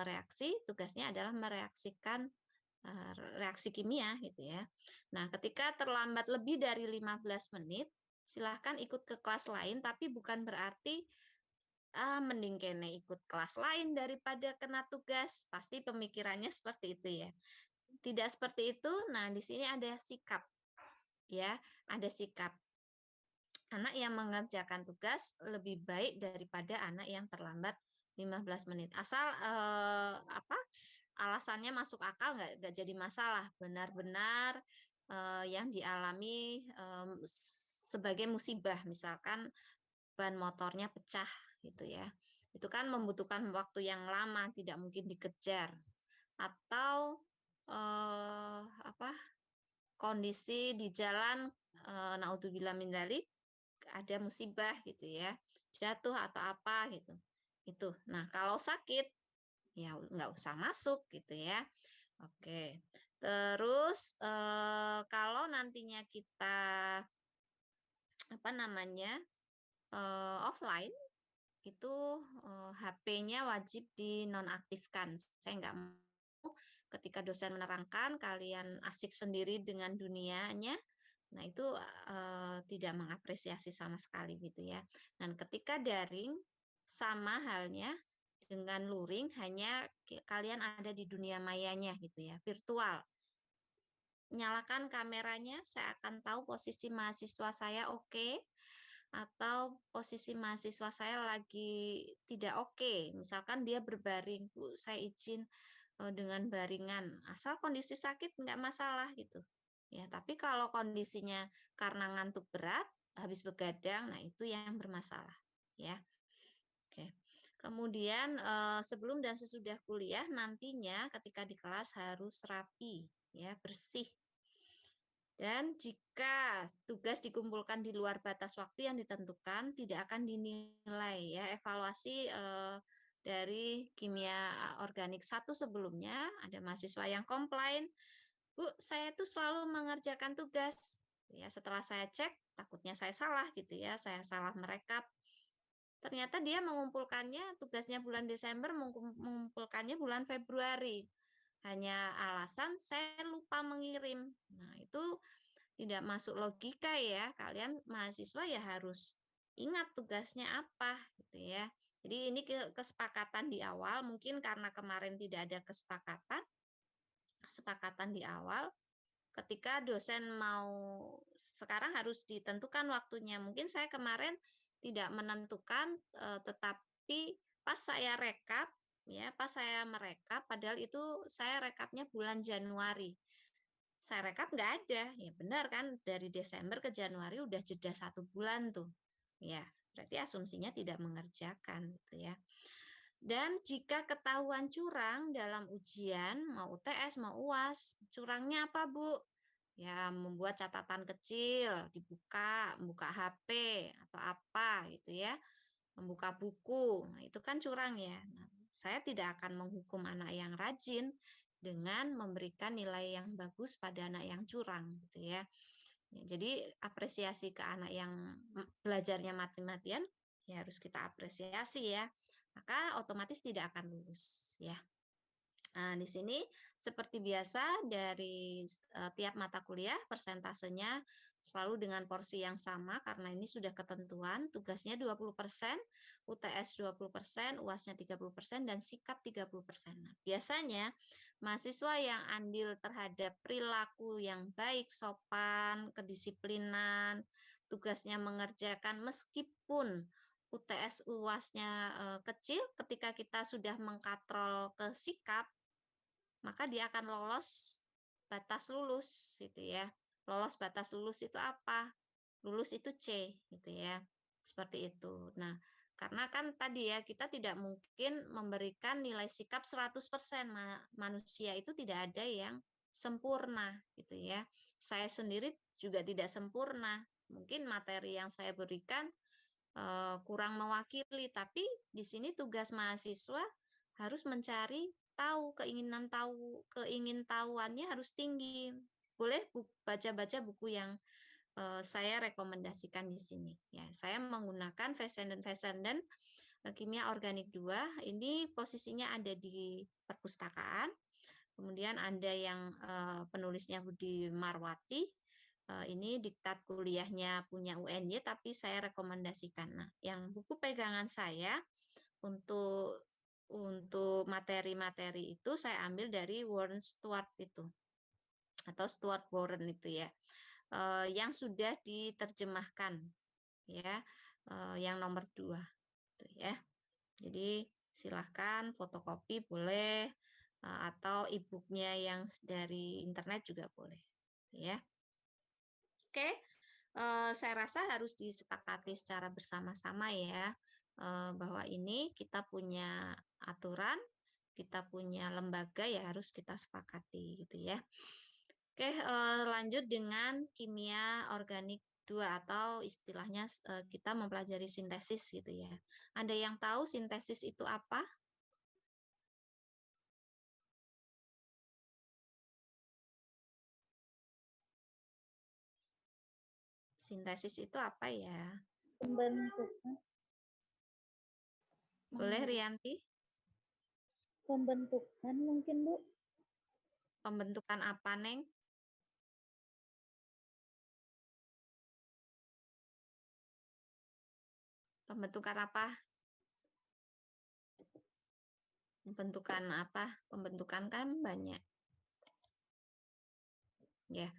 reaksi, tugasnya adalah mereaksikan reaksi kimia gitu ya. Nah, ketika terlambat lebih dari 15 menit, silahkan ikut ke kelas lain, tapi bukan berarti mending kene ikut kelas lain daripada kena tugas. Pasti pemikirannya seperti itu ya. Tidak seperti itu. Nah, di sini ada sikap ya, ada sikap. Anak yang mengerjakan tugas lebih baik daripada anak yang terlambat 15 menit. Asal alasannya masuk akal, nggak jadi masalah. Benar-benar yang dialami sebagai musibah, misalkan ban motornya pecah gitu ya. Itu kan membutuhkan waktu yang lama, tidak mungkin dikejar. Atau apa kondisi di jalan naudzubillah min dzalik ada musibah gitu ya, jatuh atau apa gitu. Itu. Nah, kalau sakit ya nggak usah masuk gitu ya. Oke. Terus kalau nantinya kita apa namanya offline itu HP-nya wajib dinonaktifkan. Saya nggak mau ketika dosen menerangkan kalian asik sendiri dengan dunianya. Nah, itu tidak mengapresiasi sama sekali gitu ya. Dan ketika daring sama halnya dengan luring, hanya kalian ada di dunia mayanya gitu ya, virtual. Nyalakan kameranya, saya akan tahu posisi mahasiswa saya oke, atau posisi mahasiswa saya lagi tidak oke. Misalkan dia berbaring, Bu, saya izin dengan baringan, asal kondisi sakit nggak masalah gitu. Ya, tapi kalau kondisinya karena ngantuk berat, habis begadang, nah itu yang bermasalah, ya. Oke. Kemudian sebelum dan sesudah kuliah nantinya ketika di kelas harus rapi, ya, bersih. Dan jika tugas dikumpulkan di luar batas waktu yang ditentukan, tidak akan dinilai ya. Evaluasi dari kimia organik satu sebelumnya, ada mahasiswa yang komplain, Bu, saya tuh selalu mengerjakan tugas. Ya, setelah saya cek, takutnya saya salah gitu ya, saya salah merekap. Ternyata dia mengumpulkannya, tugasnya bulan Desember, mengumpulkannya bulan Februari. Hanya alasan saya lupa mengirim. Nah, itu tidak masuk logika ya. Kalian mahasiswa ya harus ingat tugasnya apa gitu ya. Jadi ini kesepakatan di awal, mungkin karena kemarin tidak ada kesepakatan di awal, ketika dosen mau sekarang harus ditentukan waktunya. Mungkin saya kemarin tidak menentukan, tetapi pas saya rekap, ya pas saya merekap, padahal itu saya rekapnya bulan Januari. Saya rekap nggak ada, ya benar kan dari Desember ke Januari udah jeda 1 bulan tuh, ya berarti asumsinya tidak mengerjakan gitu ya. Dan jika ketahuan curang dalam ujian, mau UTS, mau UAS, curangnya apa, Bu? Ya, membuat catatan kecil, membuka HP atau apa gitu ya, membuka buku. Nah, itu kan curang ya. Nah, saya tidak akan menghukum anak yang rajin dengan memberikan nilai yang bagus pada anak yang curang gitu ya. Ya, jadi apresiasi ke anak yang belajarnya mati-matian ya harus kita apresiasi ya. Maka otomatis tidak akan lulus ya. Nah, di sini seperti biasa dari tiap mata kuliah persentasenya selalu dengan porsi yang sama karena ini sudah ketentuan, tugasnya 20%, UTS 20%, UASnya 30% dan sikap 30%. Nah, biasanya mahasiswa yang andil terhadap perilaku yang baik, sopan, kedisiplinan, tugasnya mengerjakan meskipun UTS UASnya kecil, ketika kita sudah mengkatrol ke sikap, maka dia akan lolos batas lulus gitu ya. Lolos batas lulus itu apa? Lulus itu C gitu ya. Seperti itu. Nah, karena kan tadi ya kita tidak mungkin memberikan nilai sikap 100%. Manusia itu tidak ada yang sempurna gitu ya. Saya sendiri juga tidak sempurna. Mungkin materi yang saya berikan kurang mewakili, tapi di sini tugas mahasiswa harus mencari keingintahuannya harus tinggi. Boleh baca-baca buku yang saya rekomendasikan di sini. Ya, saya menggunakan Fessenden Kimia Organik 2, ini posisinya ada di perpustakaan. Kemudian ada yang penulisnya Budi Marwati, ini diktat kuliahnya punya UNY, tapi saya rekomendasikan. Nah, yang buku pegangan saya untuk materi-materi itu saya ambil dari Warren Stewart itu, atau Stuart Warren itu ya, yang sudah diterjemahkan ya, yang nomor 2 itu ya. Jadi silahkan fotokopi boleh, atau e-booknya yang dari internet juga boleh ya. Oke, saya rasa harus disepakati secara bersama-sama ya, bahwa ini kita punya aturan, kita punya lembaga, ya harus kita sepakati gitu ya. Oke, lanjut dengan kimia organik 2 atau istilahnya kita mempelajari sintesis gitu ya. Ada yang tahu sintesis itu apa? Sintesis itu apa ya? Pembentukan. Boleh Rianti? Pembentukan mungkin, Bu. Pembentukan apa, Neng? Pembentukan apa? Pembentukan apa? Pembentukan kan banyak. Ya.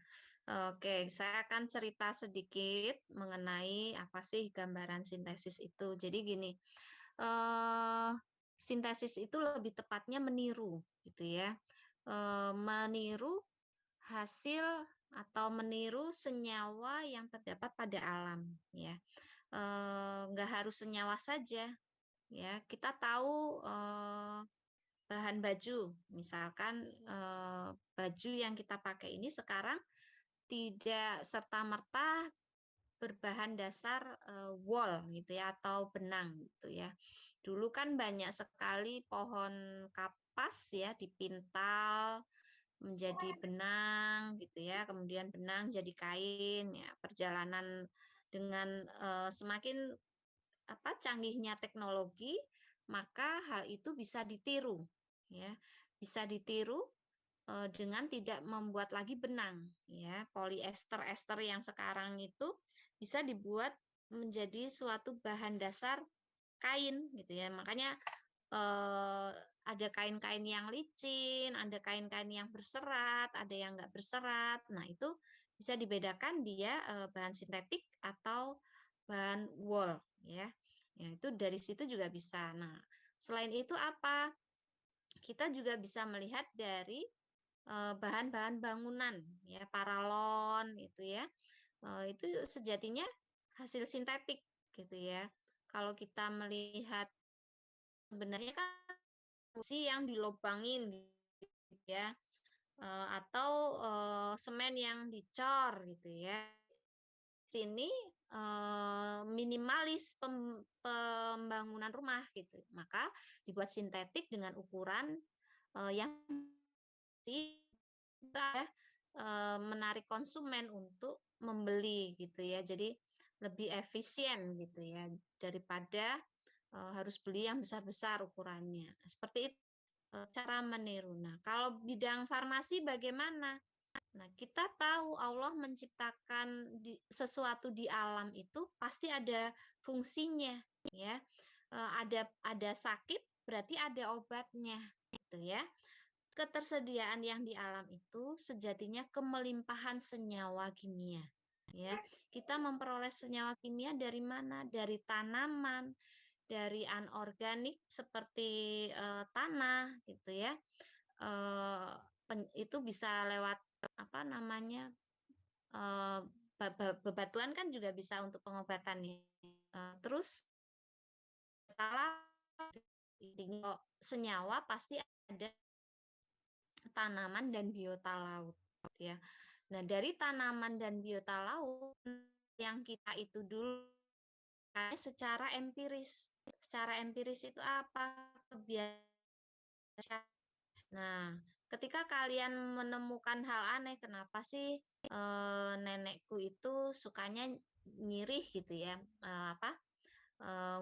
Oke, saya akan cerita sedikit mengenai apa sih gambaran sintesis itu. Jadi gini, sintesis itu lebih tepatnya meniru, gitu ya. Meniru hasil atau meniru senyawa yang terdapat pada alam, ya. Nggak harus senyawa saja, ya. Kita tahu bahan baju, misalkan baju yang kita pakai ini sekarang tidak serta-merta berbahan dasar wol gitu ya, atau benang gitu ya. Dulu kan banyak sekali pohon kapas ya dipintal menjadi benang gitu ya, kemudian benang jadi kain ya. Perjalanan dengan semakin canggihnya teknologi, maka hal itu bisa ditiru ya. Bisa ditiru dengan tidak membuat lagi benang ya. Polyester ester yang sekarang itu bisa dibuat menjadi suatu bahan dasar kain gitu ya. Makanya ada kain-kain yang licin, ada kain-kain yang berserat, ada yang enggak berserat. Nah, itu bisa dibedakan dia bahan sintetik atau bahan wool ya. Ya, itu dari situ juga bisa. Nah, selain itu apa? Kita juga bisa melihat dari bahan-bahan bangunan ya, paralon itu ya. Itu sejatinya hasil sintetik gitu ya. Kalau kita melihat sebenarnya kan besi yang dilobangin gitu ya, atau semen yang dicor gitu ya. Sini minimalis pembangunan rumah gitu. Maka dibuat sintetik dengan ukuran yang tidak menarik konsumen untuk membeli gitu ya. Jadi lebih efisien gitu ya daripada harus beli yang besar-besar ukurannya. Seperti itu cara meniru. Nah, kalau bidang farmasi bagaimana? Nah, kita tahu Allah menciptakan sesuatu di alam itu pasti ada fungsinya, ya. Ada sakit berarti ada obatnya, gitu ya. Ketersediaan yang di alam itu sejatinya kemelimpahan senyawa kimia, ya. Kita memperoleh senyawa kimia dari mana? Dari tanaman, dari anorganik seperti tanah, gitu ya. Itu bisa lewat apa namanya, bebatuan kan juga bisa untuk pengobatan ya. Terus senyawa pasti ada tanaman dan biota laut ya. Nah, dari tanaman dan biota laut yang kita itu dulu secara empiris. Secara empiris itu apa? Kebiasaan. Nah, ketika kalian menemukan hal aneh, kenapa sih nenekku itu sukanya nyirih gitu ya,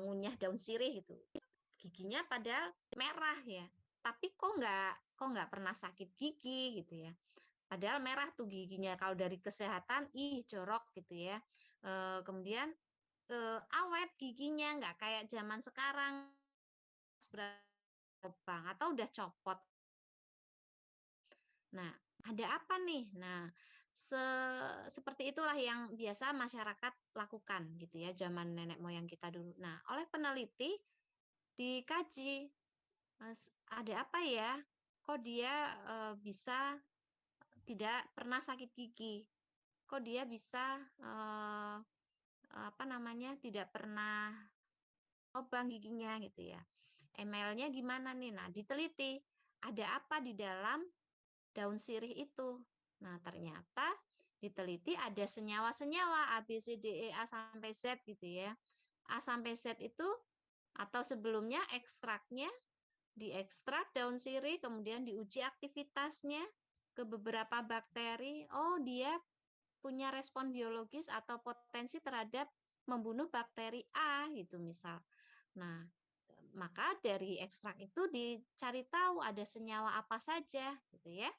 ngunyah daun sirih gitu. Giginya padahal merah ya, tapi kok nggak pernah sakit gigi gitu ya. Padahal merah tuh giginya. Kalau dari kesehatan, ih jorok gitu ya. Kemudian awet giginya, nggak kayak zaman sekarang berlubang atau udah copot. Nah, ada apa nih? Nah, seperti itulah yang biasa masyarakat lakukan gitu ya zaman nenek moyang kita dulu. Nah, oleh peneliti dikaji, ada apa ya? Kok dia bisa tidak pernah sakit gigi? Kok dia bisa apa namanya? Tidak pernah lubang giginya gitu ya. Emailnya gimana nih? Nah, diteliti ada apa di dalam daun sirih itu. Nah, ternyata diteliti ada senyawa-senyawa A, B, C, D, E, A sampai Z gitu ya. A sampai Z itu atau sebelumnya ekstraknya diekstrak daun sirih, kemudian diuji aktivitasnya ke beberapa bakteri. Oh, dia punya respon biologis atau potensi terhadap membunuh bakteri A gitu misal. Nah, maka dari ekstrak itu dicari tahu ada senyawa apa saja gitu ya.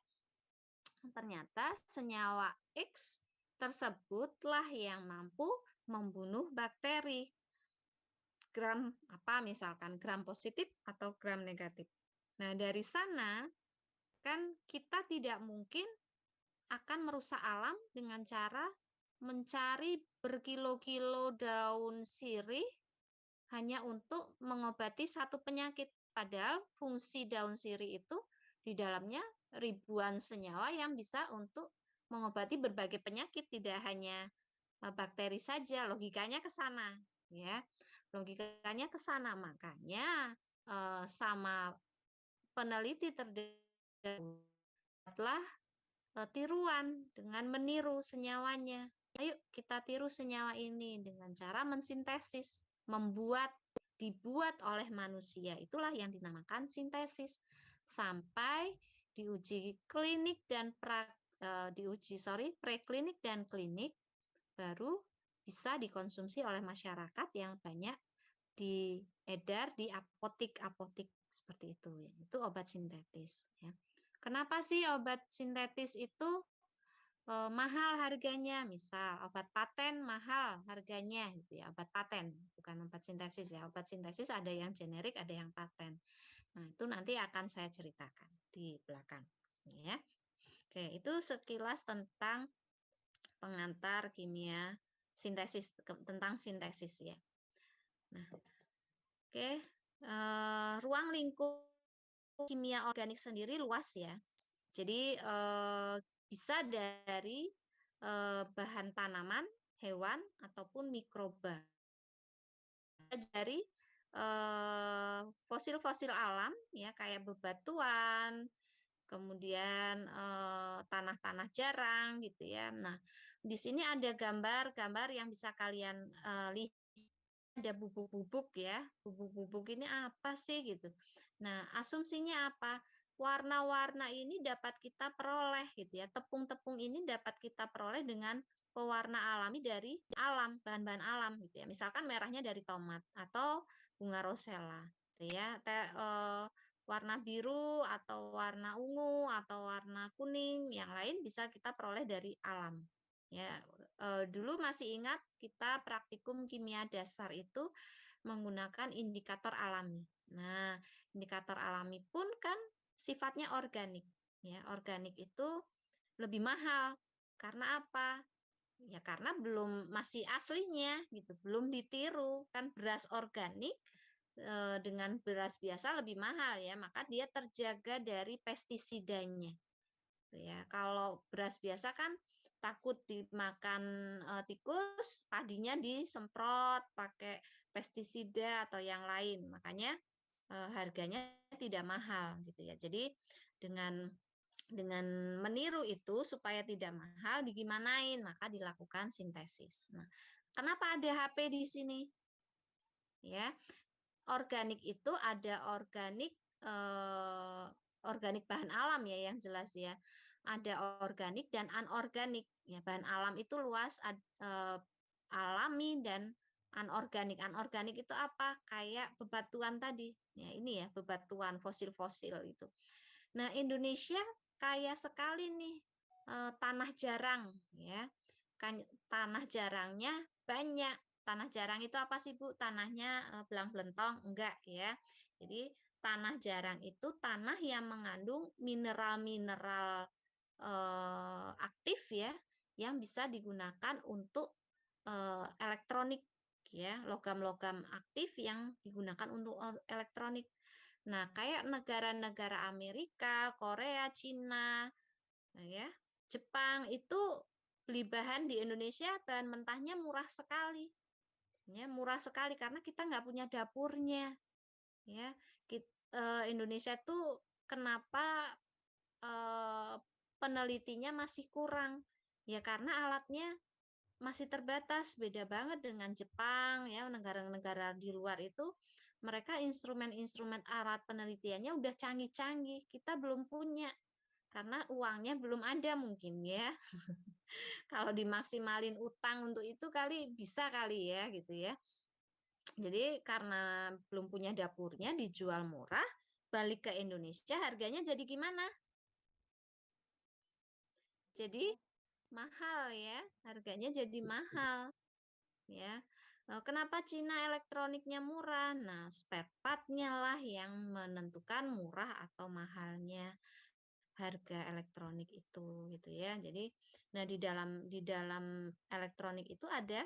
Ternyata senyawa X tersebutlah yang mampu membunuh bakteri. Gram apa misalkan gram positif atau gram negatif. Nah, dari sana kan kita tidak mungkin akan merusak alam dengan cara mencari berkilo-kilo daun sirih hanya untuk mengobati satu penyakit. Padahal fungsi daun sirih itu di dalamnya ribuan senyawa yang bisa untuk mengobati berbagai penyakit, tidak hanya bakteri saja. Logikanya ke sana, ya. Logikanya ke sana. Makanya sama peneliti terdahulu tiruan dengan meniru senyawanya. Ayo kita tiru senyawa ini dengan cara mensintesis, dibuat oleh manusia. Itulah yang dinamakan sintesis. Sampai diuji klinik dan preklinik dan klinik baru bisa dikonsumsi oleh masyarakat yang banyak diedar di apotik-apotik seperti itu ya. Itu obat sintetis ya. Kenapa sih obat sintetis itu mahal harganya? Misal obat paten mahal harganya gitu ya. Obat paten, bukan obat sintesis ya. Obat sintesis ada yang generik, ada yang paten. Nah, itu nanti akan saya ceritakan di belakang ya. Oke, itu sekilas tentang pengantar kimia sintesis tentang sintesis ya. Nah, oke, ruang lingkup kimia organik sendiri luas ya. Jadi bisa dari bahan tanaman, hewan ataupun mikroba. Dari fosil-fosil alam ya kayak bebatuan, kemudian tanah-tanah jarang gitu ya. Nah, di sini ada gambar-gambar yang bisa kalian lihat, ada bubuk-bubuk ya. Bubuk-bubuk ini apa sih gitu. Nah, asumsinya apa? Warna-warna ini dapat kita peroleh gitu ya. Tepung-tepung ini dapat kita peroleh dengan pewarna alami dari alam, bahan-bahan alam gitu ya. Misalkan merahnya dari tomat atau bunga rosella gitu ya. Warna biru atau warna ungu atau warna kuning yang lain bisa kita peroleh dari alam. Ya, dulu masih ingat kita praktikum kimia dasar itu menggunakan indikator alami. Nah, indikator alami pun kan sifatnya organik. Ya, organik itu lebih mahal. Karena apa? Ya karena belum masih aslinya gitu, belum ditiru. Kan beras organik dengan beras biasa lebih mahal ya, maka dia terjaga dari pestisidanya. Ya, kalau beras biasa kan takut dimakan tikus, padinya disemprot pakai pestisida atau yang lain, makanya harganya tidak mahal gitu ya. Jadi dengan meniru itu supaya tidak mahal, digimanain? Maka dilakukan sintesis. Nah, kenapa ada HP di sini? Ya, organik itu ada organik bahan alam ya yang jelas ya. Ada organik dan anorganik. Ya, bahan alam itu luas alami dan anorganik. Anorganik itu apa? Kayak bebatuan tadi. Ya, ini ya, bebatuan fosil-fosil itu. Nah, Indonesia kaya sekali nih tanah jarang ya. Kan tanah jarangnya banyak. Tanah jarang itu apa sih, Bu? Tanahnya belang-belentong? Enggak ya. Jadi tanah jarang itu tanah yang mengandung mineral-mineral aktif ya, yang bisa digunakan untuk elektronik ya, logam-logam aktif yang digunakan untuk elektronik. Nah, kayak negara-negara Amerika, Korea, Cina, ya, Jepang itu beli bahan di Indonesia, bahan mentahnya murah sekali. Ya, murah sekali karena kita nggak punya dapurnya. Ya, Indonesia itu kenapa penelitinya masih kurang? Ya karena alatnya masih terbatas, beda banget dengan Jepang ya, negara-negara di luar itu mereka instrumen-instrumen alat penelitiannya udah canggih-canggih, kita belum punya karena uangnya belum ada mungkin ya. Kalau dimaksimalin utang untuk itu kali bisa kali ya gitu ya. Jadi karena belum punya dapurnya dijual murah, balik ke Indonesia harganya jadi gimana? Jadi mahal ya, harganya jadi mahal. Ya. Kenapa Cina elektroniknya murah? Nah, spare part-nya lah yang menentukan murah atau mahalnya harga elektronik itu gitu ya. Jadi nah di dalam elektronik itu ada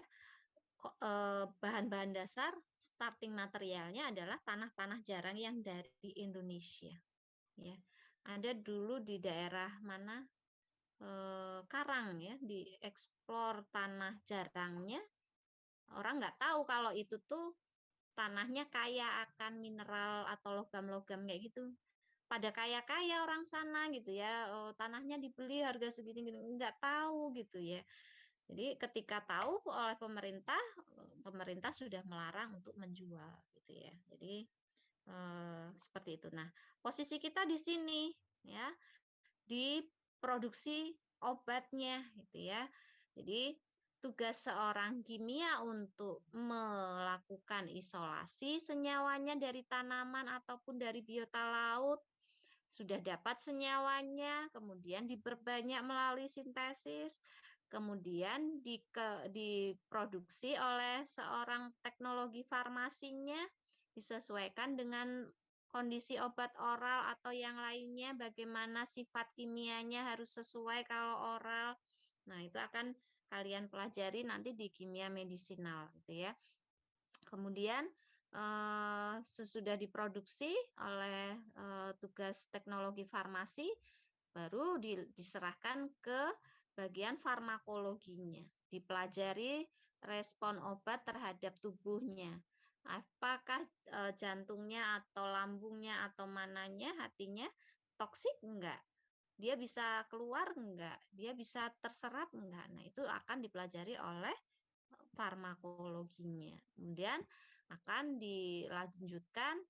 bahan-bahan dasar starting materialnya adalah tanah-tanah jarang yang dari Indonesia ya. Ada dulu di daerah mana Karang ya, dieksplor tanah jarangnya. Orang nggak tahu kalau itu tuh tanahnya kaya akan mineral atau logam-logam kayak gitu. Pada kaya-kaya orang sana gitu ya, tanahnya dibeli harga segini-gini, nggak tahu gitu ya. Jadi ketika tahu oleh pemerintah, pemerintah sudah melarang untuk menjual gitu ya. Jadi seperti itu. Nah, posisi kita di sini ya, di produksi obatnya gitu ya. Jadi tugas seorang kimia untuk melakukan isolasi senyawanya dari tanaman ataupun dari biota laut, sudah dapat senyawanya, kemudian diperbanyak melalui sintesis, kemudian diproduksi oleh seorang teknologi farmasinya, disesuaikan dengan kondisi obat oral atau yang lainnya, bagaimana sifat kimianya harus sesuai kalau oral. Nah, itu akan kalian pelajari nanti di kimia medisinal gitu ya. Kemudian sesudah diproduksi oleh tugas teknologi farmasi, baru diserahkan ke bagian farmakologinya. Dipelajari respon obat terhadap tubuhnya. Apakah jantungnya atau lambungnya atau mananya, hatinya toksik enggak? Dia bisa keluar enggak? Dia bisa terserap enggak? Nah, itu akan dipelajari oleh farmakologinya. Kemudian akan dilanjutkan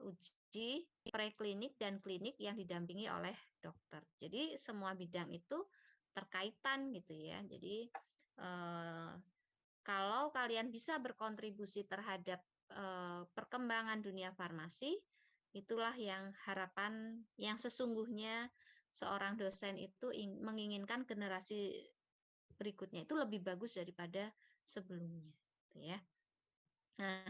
uji preklinik dan klinik yang didampingi oleh dokter. Jadi semua bidang itu terkaitan gitu ya. Jadi kalau kalian bisa berkontribusi terhadap perkembangan dunia farmasi, itulah yang harapan yang sesungguhnya seorang dosen itu menginginkan generasi berikutnya itu lebih bagus daripada sebelumnya, gitu ya. Nah,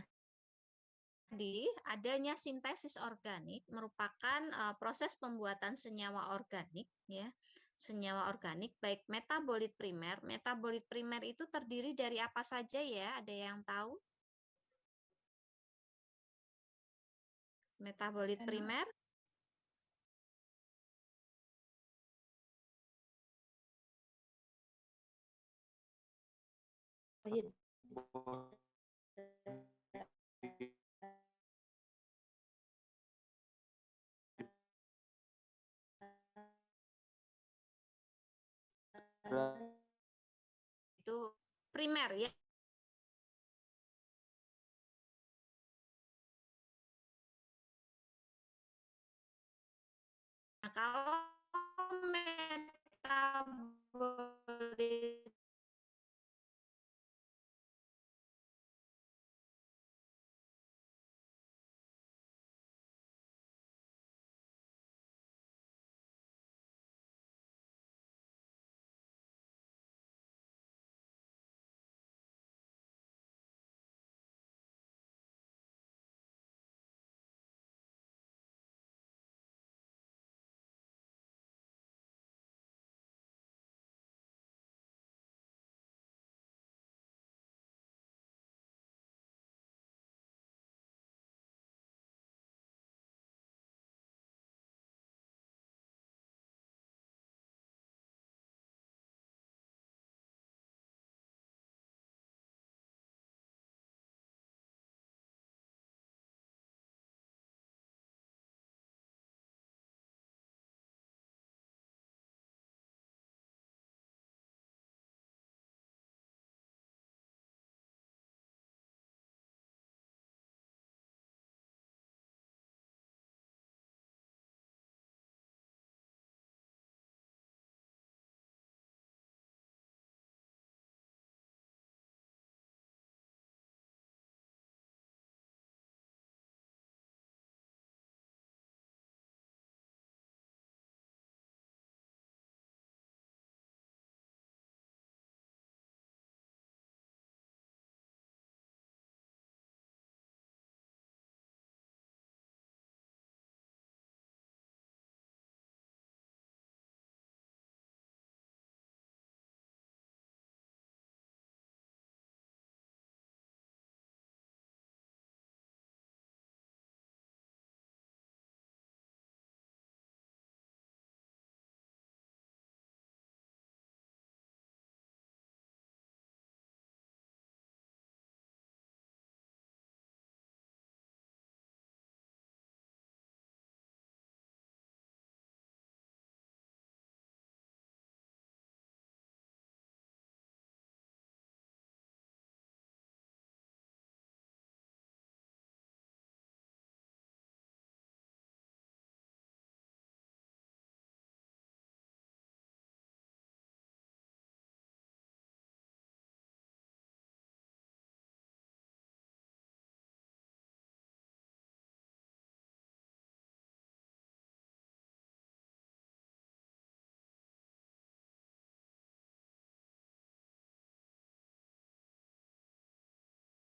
jadi adanya sintesis organik merupakan proses pembuatan senyawa organik ya. Senyawa organik baik metabolit primer. Metabolit primer itu terdiri dari apa saja ya? Ada yang tahu? Metabolit primer? Itu primer ya. Nah, kalau metabolit